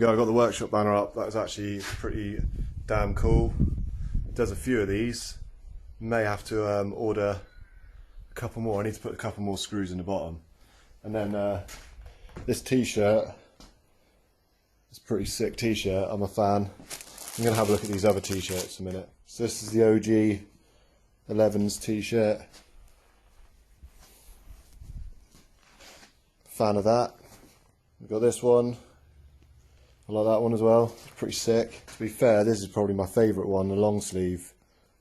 go, I got the workshop banner up. That was actually pretty damn cool. It does a few of these. May have to order a couple more. I need to put a couple more screws in the bottom. And then this t-shirt, it's a pretty sick t-shirt. I'm a fan. I'm going to have a look at these other t-shirts in a minute. So this is the OG 11s t-shirt. Fan of that. We've got this one. I like that one as well. It's pretty sick. To be fair, this is probably my favourite one, the long sleeve.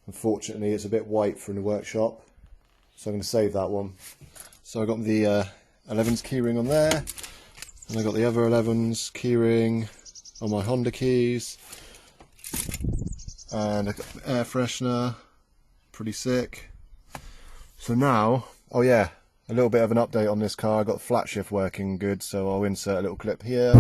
Unfortunately, it's a bit white from the workshop, so I'm going to save that one. So I got the 11s keyring on there, and I got the other 11s keyring on my Honda keys, and I got air freshener. Pretty sick. So now, oh yeah, a little bit of an update on this car. I got the flat shift working good, so I'll insert a little clip here.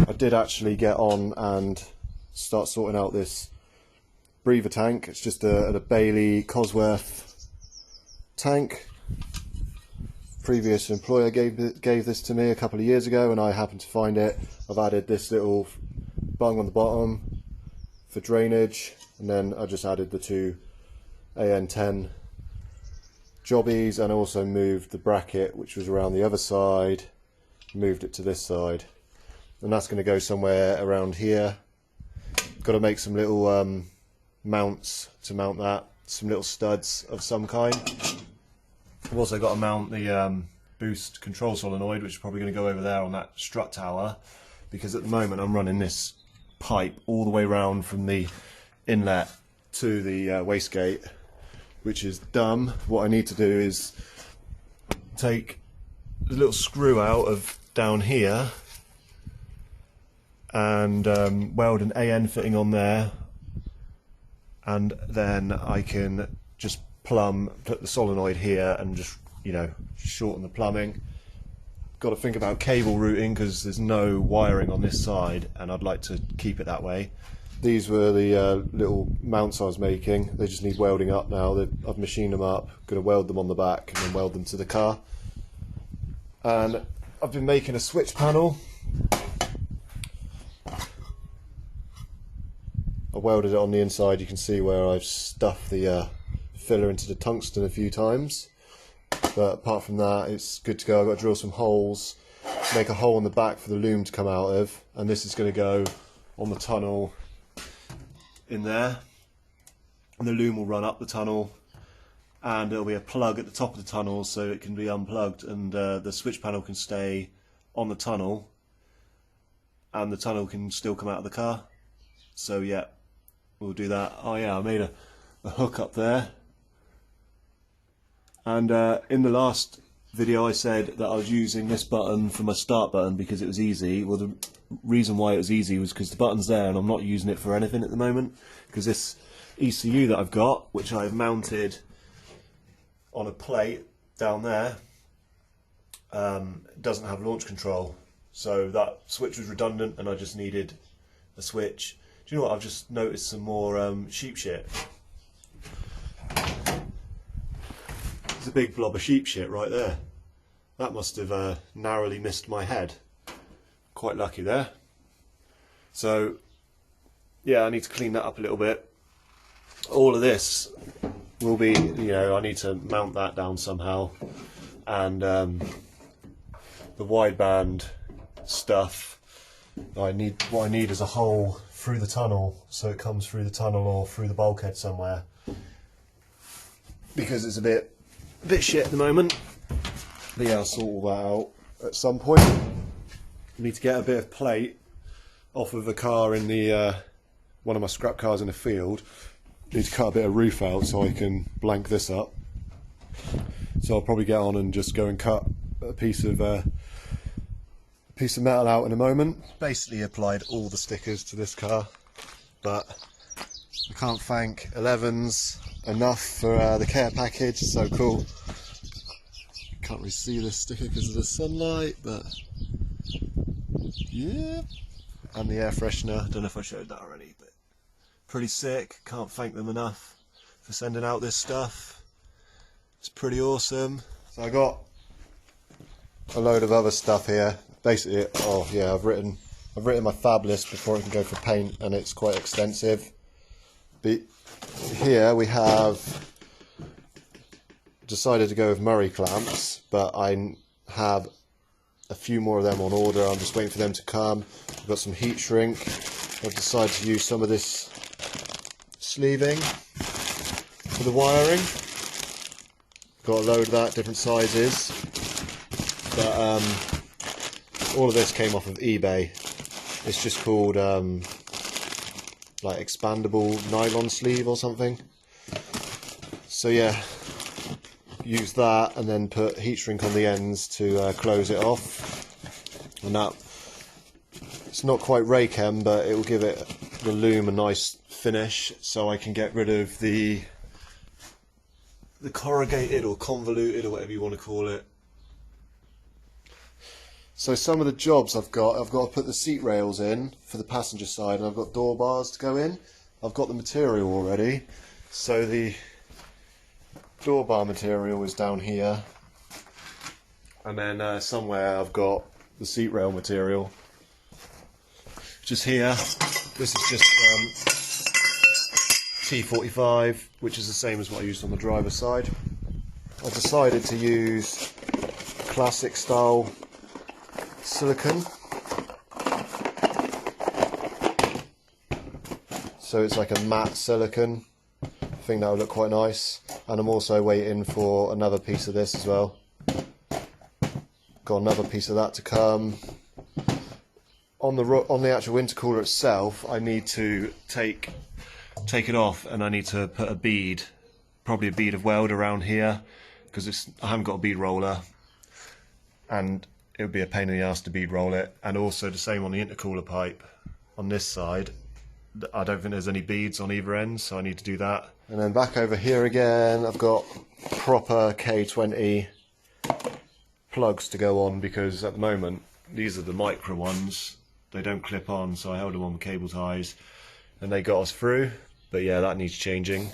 I did actually get on and start sorting out this breather tank. It's just a Bailey Cosworth tank. Previous employer gave this to me a couple of years ago, and I happened to find it. I've added this little bung on the bottom for drainage, and then I just added the two AN10 jobbies, and also moved the bracket, which was around the other side, moved it to this side, and that's going to go somewhere around here. Got to make some little mounts to mount that, some little studs of some kind. I've also got to mount the boost control solenoid, which is probably going to go over there on that strut tower, because at the moment I'm running this pipe all the way around from the inlet to the wastegate, which is dumb. What I need to do is take the little screw out of down here and weld an AN fitting on there, and then I can just put the solenoid here and just, you know, shorten the plumbing. Got to think about cable routing because there's no wiring on this side, and I'd like to keep it that way. These were the little mounts I was making. They just need welding up now. I've machined them up, going to weld them on the back and then weld them to the car. And I've been making a switch panel. I welded it on the inside. You can see where I've stuffed the filler into the tungsten a few times, but apart from that it's good to go. I've got to drill some holes, make a hole in the back for the loom to come out of, and this is going to go on the tunnel in there, and the loom will run up the tunnel, and there'll be a plug at the top of the tunnel so it can be unplugged, and the switch panel can stay on the tunnel, and the tunnel can still come out of the car. So yeah, we'll do that. Oh yeah, I made a hook up there. And in the last video I said that I was using this button for my start button because it was easy. Well, the reason why it was easy was because the button's there and I'm not using it for anything at the moment, because this ECU that I've got, which I've mounted on a plate down there, doesn't have launch control. So that switch was redundant and I just needed a switch. Do you know what, I've just noticed some more sheep shit. There's a big blob of sheep shit right there. That must have narrowly missed my head. Quite lucky there. So yeah, I need to clean that up a little bit. All of this will be, you know, I need to mount that down somehow, and the wideband stuff, what I need is a hole through the tunnel, so it comes through the tunnel or through the bulkhead somewhere, because it's a bit shit at the moment. But yeah, I'll sort all that out at some point. I need to get a bit of plate off of a car in the one of my scrap cars in the field. Need to cut a bit of roof out so I can blank this up. So I'll probably get on and just go and cut a piece of metal out in a moment. Basically applied all the stickers to this car, but I can't thank 11s enough for the care package. It's so cool. Can't really see this sticker because of the sunlight, but yeah. And the air freshener, don't know if I showed that already, but pretty sick. Can't thank them enough for sending out this stuff. It's pretty awesome. So I got a load of other stuff here. Basically, oh yeah, I've written my fab list before it can go for paint, and it's quite extensive. But here we have decided to go with Murray clamps, but I have a few more of them on order. I'm just waiting for them to come. I've got some heat shrink. I've decided to use some of this sleeving for the wiring. Got a load of that, different sizes. But all of this came off of eBay. It's just called like expandable nylon sleeve or something. So yeah, use that and then put heat shrink on the ends to close it off. And that, it's not quite Raychem, but it will give it, the loom, a nice finish, so I can get rid of the corrugated or convoluted or whatever you want to call it. So some of the jobs I've got to put the seat rails in for the passenger side, and I've got door bars to go in. I've got the material already, so the door bar material is down here, and then somewhere I've got the seat rail material, just here. This is just T45, which is the same as what I used on the driver's side. I decided to use classic style silicone, so it's like a matte silicone. I think that would look quite nice. And I'm also waiting for another piece of this as well. Got another piece of that to come. On the actual intercooler itself, I need to take it off, and I need to put a bead, probably a bead of weld around here, because I haven't got a bead roller, and it would be a pain in the ass to bead roll it. And also the same on the intercooler pipe on this side. I don't think there's any beads on either end, so I need to do that. And then back over here again, I've got proper K20 plugs to go on, because at the moment these are the Micra ones. They don't clip on, so I held them on with cable ties and they got us through. But yeah, that needs changing.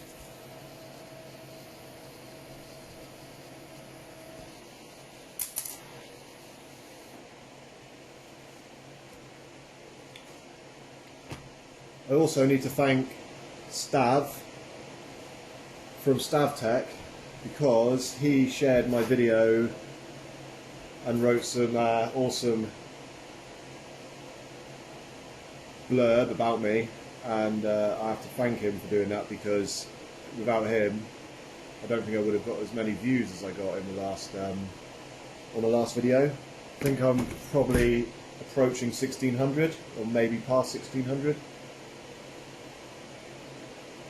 I also need to thank Stav from Stavtech, because he shared my video and wrote some awesome blurb about me, and I have to thank him for doing that, because without him I don't think I would have got as many views as I got in the last on the last video. I think I'm probably approaching 1600, or maybe past 1600.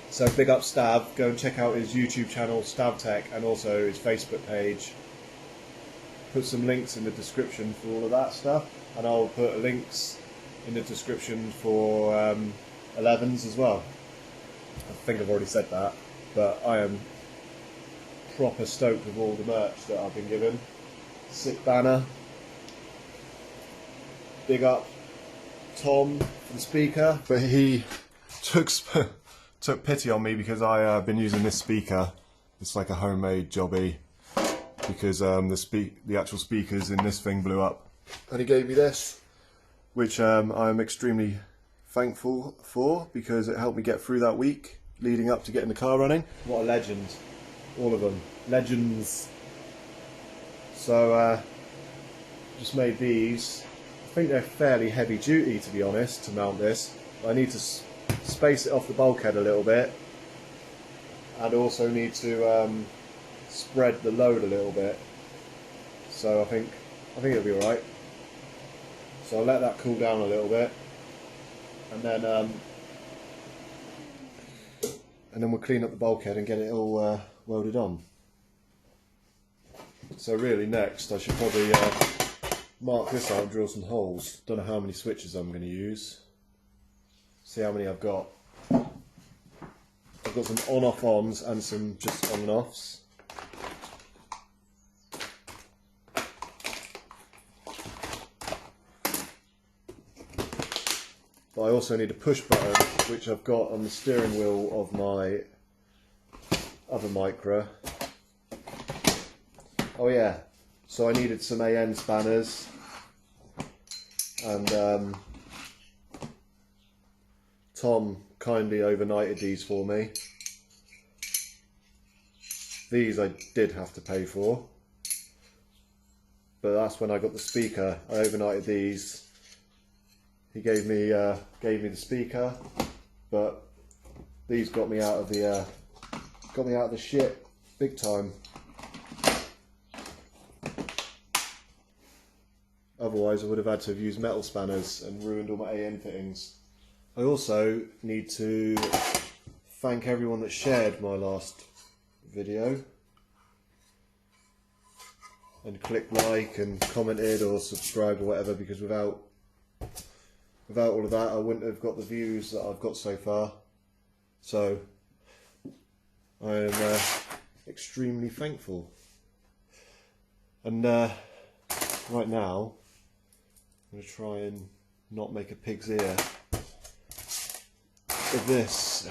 So big up Stav, go and check out his YouTube channel Stavtech, and also his Facebook page. Put some links in the description for all of that stuff, and I'll put links in the description for 11s as well. I think I've already said that, but I am proper stoked with all the merch that I've been given. Sick banner. Big up Tom for the speaker, but he took pity on me because I've been using this speaker. It's like a homemade jobby, because the actual speakers in this thing blew up, and he gave me this, which I'm extremely thankful for, because it helped me get through that week leading up to getting the car running. What a legend, all of them, legends. So just made these. I think they're fairly heavy duty, to be honest, to mount this. I need to space it off the bulkhead a little bit, and also need to spread the load a little bit. So I think it'll be alright. So I'll let that cool down a little bit, and then we'll clean up the bulkhead and get it all welded on. So really next I should probably mark this out and drill some holes. Don't know how many switches I'm going to use. See how many I've got. I've got some on-off ons and some just on and offs. but I also need a push button, which I've got on the steering wheel of my other Micra. Oh yeah, so I needed some AN spanners, and Tom kindly overnighted these for me. These I did have to pay for, but that's when I got the speaker. I overnighted these. He gave me the speaker, but these got me out of the shit big time. Otherwise, I would have had to have used metal spanners and ruined all my AN fittings. I also need to thank everyone that shared my last video and clicked like and commented or subscribed or whatever, because without all of that I wouldn't have got the views that I've got so far. So I am extremely thankful. And right now I'm going to try and not make a pig's ear of this.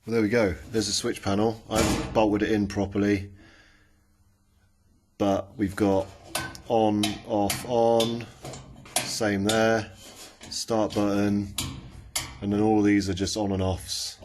Well, there we go. There's a switch panel. I haven't bolted it in properly, but we've got on, off, on, same there, start button, and then all these are just on and offs.